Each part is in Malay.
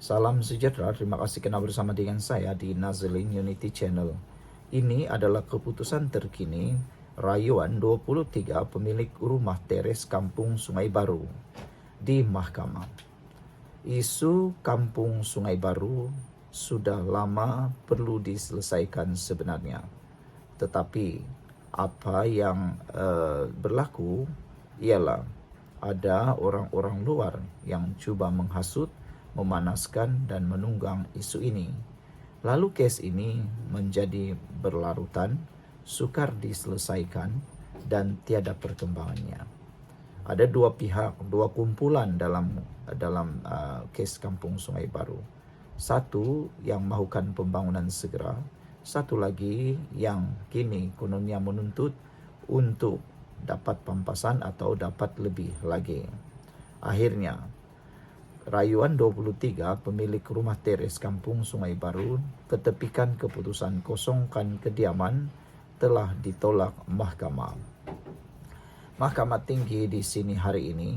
Salam sejahtera, terima kasih kena bersama dengan saya di Nazlin Unity Channel. Ini adalah keputusan terkini rayuan 23 pemilik rumah teres Kampung Sungai Baru di mahkamah. Isu Kampung Sungai Baru sudah lama perlu diselesaikan sebenarnya. Tetapi apa yang berlaku ialah ada orang-orang luar yang cuba menghasut, memanaskan dan menunggang isu ini. Lalu kes ini menjadi berlarutan, sukar diselesaikan dan tiada perkembangannya. Ada dua pihak, dua kumpulan dalam kes Kampung Sungai Baru. Satu yang mahukan pembangunan segera, satu lagi yang kini kononnya menuntut untuk dapat pampasan atau dapat lebih lagi. Akhirnya, rayuan 23 pemilik rumah teres Kampung Sungai Baru ketepikan keputusan kosongkan kediaman telah ditolak mahkamah. Mahkamah Tinggi di sini hari ini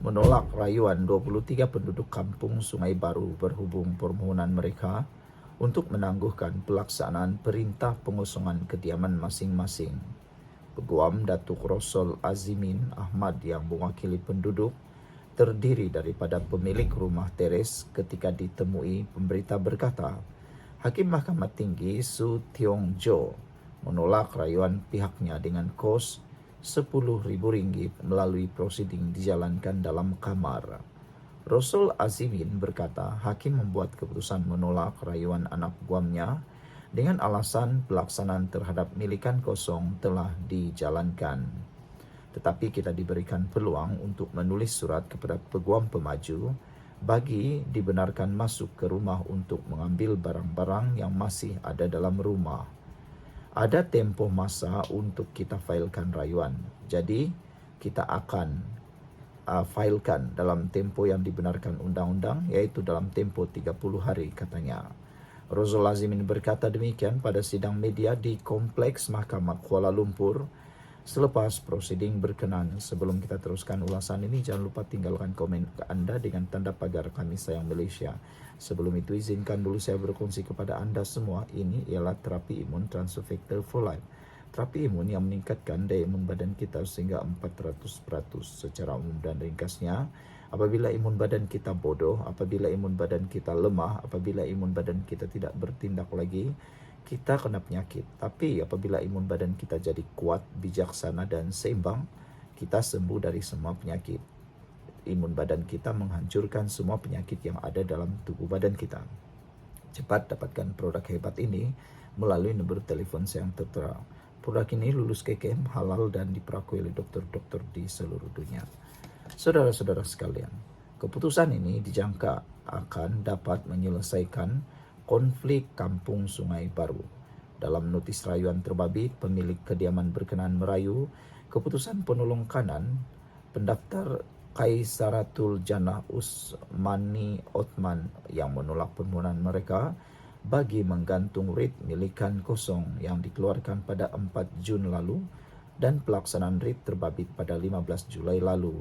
menolak rayuan 23 penduduk Kampung Sungai Baru berhubung permohonan mereka untuk menangguhkan pelaksanaan perintah pengosongan kediaman masing-masing. Peguam Datuk Rosol Azimin Ahmad yang mewakili penduduk terdiri daripada pemilik rumah teres ketika ditemui pemberita berkata, Hakim Mahkamah Tinggi Su Tiong Jo menolak rayuan pihaknya dengan kos RM10,000 melalui prosiding dijalankan dalam kamar. Rosol Azimin berkata, Hakim membuat keputusan menolak rayuan anak guamnya dengan alasan pelaksanaan terhadap milikan kosong telah dijalankan. Tetapi kita diberikan peluang untuk menulis surat kepada peguam pemaju bagi dibenarkan masuk ke rumah untuk mengambil barang-barang yang masih ada dalam rumah. Ada tempoh masa untuk kita failkan rayuan. Jadi, kita akan failkan dalam tempoh yang dibenarkan undang-undang, iaitu dalam tempoh 30 hari katanya. Rosol Azimin berkata demikian pada sidang media di Kompleks Mahkamah Kuala Lumpur selepas prosiding berkenan. Sebelum kita teruskan ulasan ini, jangan lupa tinggalkan komen anda dengan tanda pagar Kami Sayang Malaysia. Sebelum itu, izinkan dulu saya berkongsi kepada anda semua, ini ialah terapi imun Transofectal for Life. Terapi imun yang meningkatkan daya imun badan kita sehingga 400%. Secara umum dan ringkasnya, apabila imun badan kita bodoh, apabila imun badan kita lemah, apabila imun badan kita tidak bertindak lagi, kita kena penyakit. Tapi apabila imun badan kita jadi kuat, bijaksana dan seimbang, kita sembuh dari semua penyakit. Imun badan kita menghancurkan semua penyakit yang ada dalam tubuh badan kita. Cepat dapatkan produk hebat ini melalui nombor telefon saya yang tertera. Produk ini lulus KKM, halal dan diperakui oleh dokter-dokter di seluruh dunia. Saudara-saudara sekalian, keputusan ini dijangka akan dapat menyelesaikan konflik Kampung Sungai Baru. Dalam notis rayuan terbabit, pemilik kediaman berkenaan merayu keputusan penolong kanan pendaftar Kaisaratul Jannah Usmani Othman yang menolak permohonan mereka bagi menggantung writ milikan kosong yang dikeluarkan pada 4 Jun lalu dan pelaksanaan writ terbabit pada 15 Julai lalu.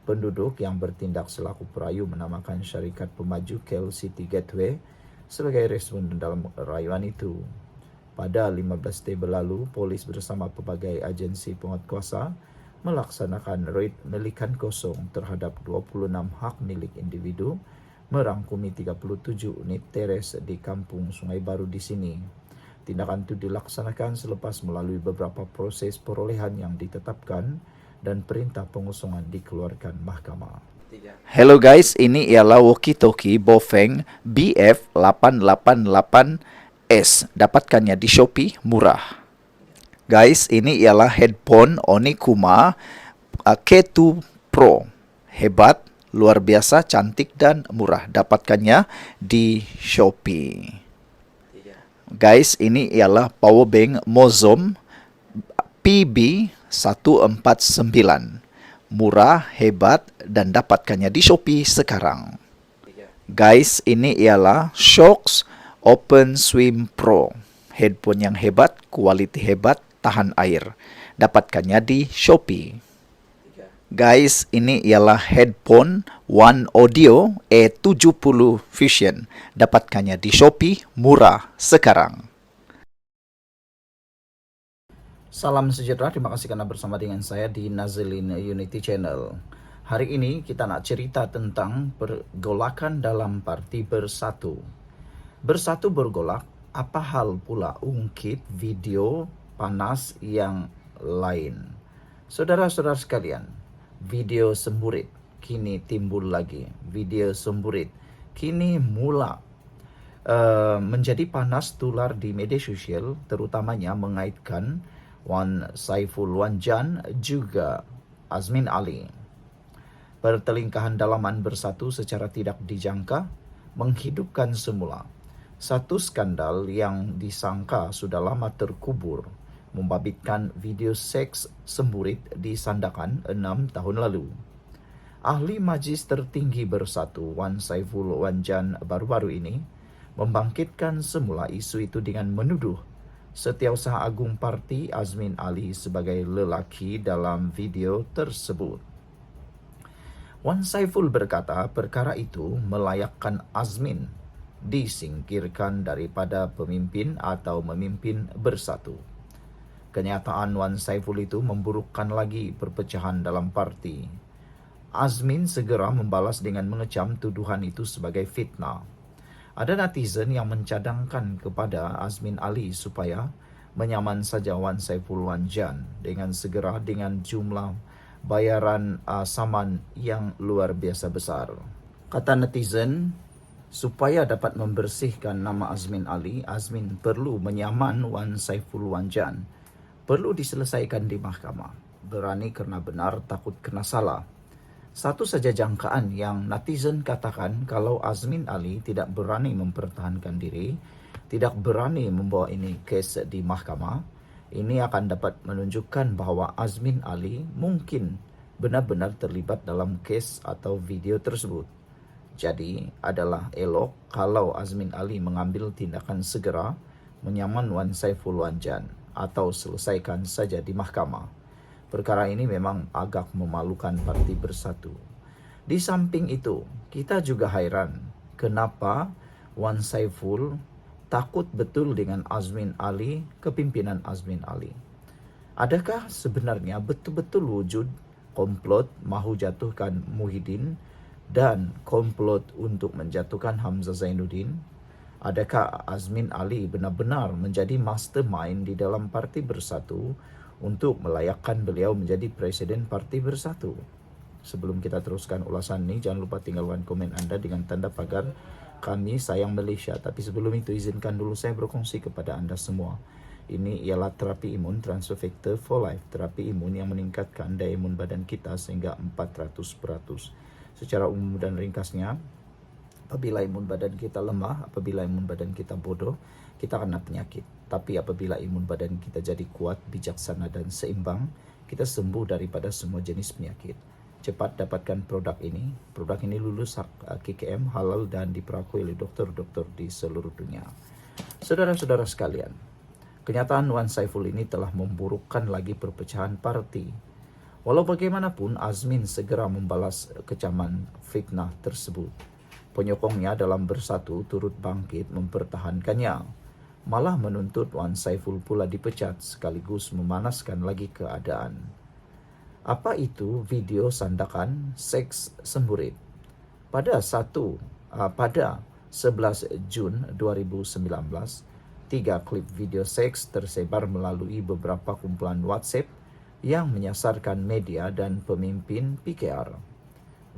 Penduduk yang bertindak selaku perayu menamakan syarikat pemaju KL City Gateway sebagai responden dalam rayuan itu. Pada 15 Oktober lalu, polis bersama pelbagai agensi penguatkuasa melaksanakan raid milikan kosong terhadap 26 hak milik individu, merangkumi 37 unit teres di Kampung Sungai Baru di sini. Tindakan itu dilaksanakan selepas melalui beberapa proses perolehan yang ditetapkan dan perintah pengosongan dikeluarkan mahkamah. Hello guys, ini ialah walkie-talkie Bofeng BF888S. Dapatkannya di Shopee, murah. Guys, ini ialah headphone Onikuma K2 Pro. Hebat, luar biasa, cantik dan murah. Dapatkannya di Shopee. Guys, ini ialah powerbank Mozom PB149. Murah, hebat dan dapatkannya di Shopee sekarang. Guys, ini ialah Shocks Open Swim Pro. Headphone yang hebat, kualiti hebat, tahan air. Dapatkannya di Shopee. Guys, ini ialah headphone One Audio E70 Fusion. Dapatkannya di Shopee, murah sekarang. Salam sejahtera, terima kasih karena bersama dengan saya di Nazilin Unity Channel. Hari ini kita nak cerita tentang pergolakan dalam parti Bersatu. Bersatu bergolak, apa hal pula ungkit video panas yang lain? Saudara-saudara sekalian, video semburit kini timbul lagi. Video semburit kini mula menjadi panas tular di media sosial, terutamanya mengaitkan Wan Saiful Wanjan juga Azmin Ali. Pertelingkahan dalaman Bersatu secara tidak dijangka menghidupkan semula satu skandal yang disangka sudah lama terkubur, membabitkan video seks semburit di Sandakan 6 tahun lalu. Ahli Majlis Tertinggi Bersatu Wan Saiful Wanjan baru-baru ini membangkitkan semula isu itu dengan menuduh Setiausaha Agung Parti Azmin Ali sebagai lelaki dalam video tersebut. Wan Saiful berkata perkara itu melayakkan Azmin disingkirkan daripada pemimpin atau memimpin Bersatu. Kenyataan Wan Saiful itu memburukkan lagi perpecahan dalam parti. Azmin segera membalas dengan mengecam tuduhan itu sebagai fitnah. Ada netizen yang mencadangkan kepada Azmin Ali supaya menyaman saja Wan Saiful Wanjan dengan segera dengan jumlah bayaran saman yang luar biasa besar. Kata netizen, supaya dapat membersihkan nama Azmin Ali, Azmin perlu menyaman Wan Saiful Wanjan. Perlu diselesaikan di mahkamah. Berani kerana benar, takut kena salah. Satu saja jangkaan yang netizen katakan kalau Azmin Ali tidak berani mempertahankan diri, tidak berani membawa ini kes di mahkamah, ini akan dapat menunjukkan bahawa Azmin Ali mungkin benar-benar terlibat dalam kes atau video tersebut. Jadi adalah elok kalau Azmin Ali mengambil tindakan segera menyaman Wan Saiful Wanjan atau selesaikan saja di mahkamah. Perkara ini memang agak memalukan Parti Bersatu. Di samping itu, kita juga hairan kenapa Wan Saiful takut betul dengan Azmin Ali, kepimpinan Azmin Ali. Adakah sebenarnya betul-betul wujud komplot mahu jatuhkan Muhyiddin dan komplot untuk menjatuhkan Hamzah Zainuddin? Adakah Azmin Ali benar-benar menjadi mastermind di dalam Parti Bersatu untuk melayakkan beliau menjadi Presiden Parti Bersatu? Sebelum kita teruskan ulasan ini, jangan lupa tinggalkan komen Anda dengan tanda pagar Kami Sayang Malaysia. Tapi sebelum itu, izinkan dulu saya berkongsi kepada Anda semua. Ini ialah terapi imun Transfer Factor for Life, terapi imun yang meningkatkan daya imun badan kita sehingga 400%. Secara umum dan ringkasnya, apabila imun badan kita lemah, apabila imun badan kita bodoh, kita kena penyakit. Tapi apabila imun badan kita jadi kuat, bijaksana dan seimbang, kita sembuh daripada semua jenis penyakit. Cepat dapatkan produk ini. Produk ini lulus KKM, halal dan diperakui oleh dokter-dokter di seluruh dunia. Saudara-saudara sekalian, kenyataan Wan Saiful ini telah memburukkan lagi perpecahan parti. Walau bagaimanapun, Azmin segera membalas kecaman fitnah tersebut. Penyokongnya dalam Bersatu turut bangkit mempertahankannya. Malah menuntut Wan Saiful pula dipecat sekaligus memanaskan lagi keadaan. Apa itu video sandakan seks semburit? Pada 11 Jun 2019, 3 klip video seks tersebar melalui beberapa kumpulan WhatsApp yang menyasarkan media dan pemimpin PKR.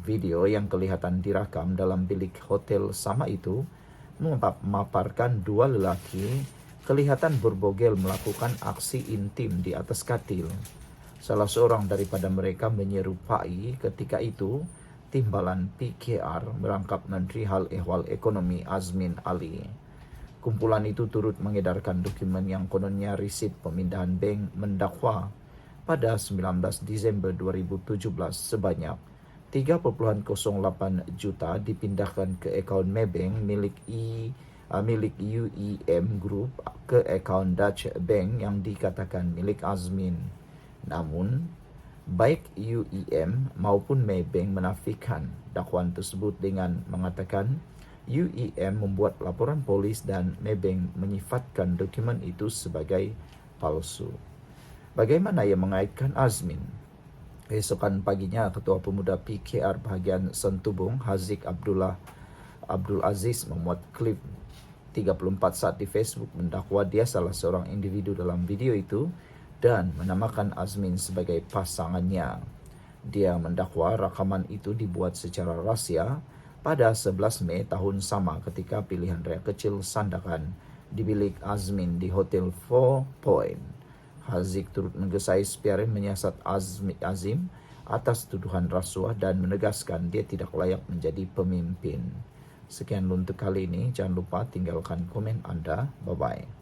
Video yang kelihatan dirakam dalam bilik hotel sama itu memaparkan 2 lelaki kelihatan berbogel melakukan aksi intim di atas katil. Salah seorang daripada mereka menyerupai ketika itu timbalan PKR merangkap Menteri Hal Ehwal Ekonomi Azmin Ali. Kumpulan itu turut mengedarkan dokumen yang kononnya resip pemindahan bank mendakwa pada 19 Disember 2017 sebanyak 3.08 juta dipindahkan ke akaun Maybank milik UEM Group ke akaun Dutch Bank yang dikatakan milik Azmin. Namun, Baik UEM maupun Maybank menafikan dakwaan tersebut dengan mengatakan UEM membuat laporan polis dan Maybank menyifatkan dokumen itu sebagai palsu. Bagaimana ia mengaitkan Azmin? Keesokan paginya, Ketua Pemuda PKR bahagian Sentubung, Haziq Abdul Aziz memuat klip 34 saat di Facebook mendakwa dia salah seorang individu dalam video itu dan menamakan Azmin sebagai pasangannya. Dia mendakwa rakaman itu dibuat secara rahsia pada 11 Mei tahun sama ketika pilihan raya kecil Sandakan di bilik Azmin di Hotel 4 Point. Haziq turut menggesai spiarin menyiasat Azim atas tuduhan rasuah dan menegaskan dia tidak layak menjadi pemimpin. Sekian untuk kali ini, jangan lupa tinggalkan komen Anda. Bye-bye.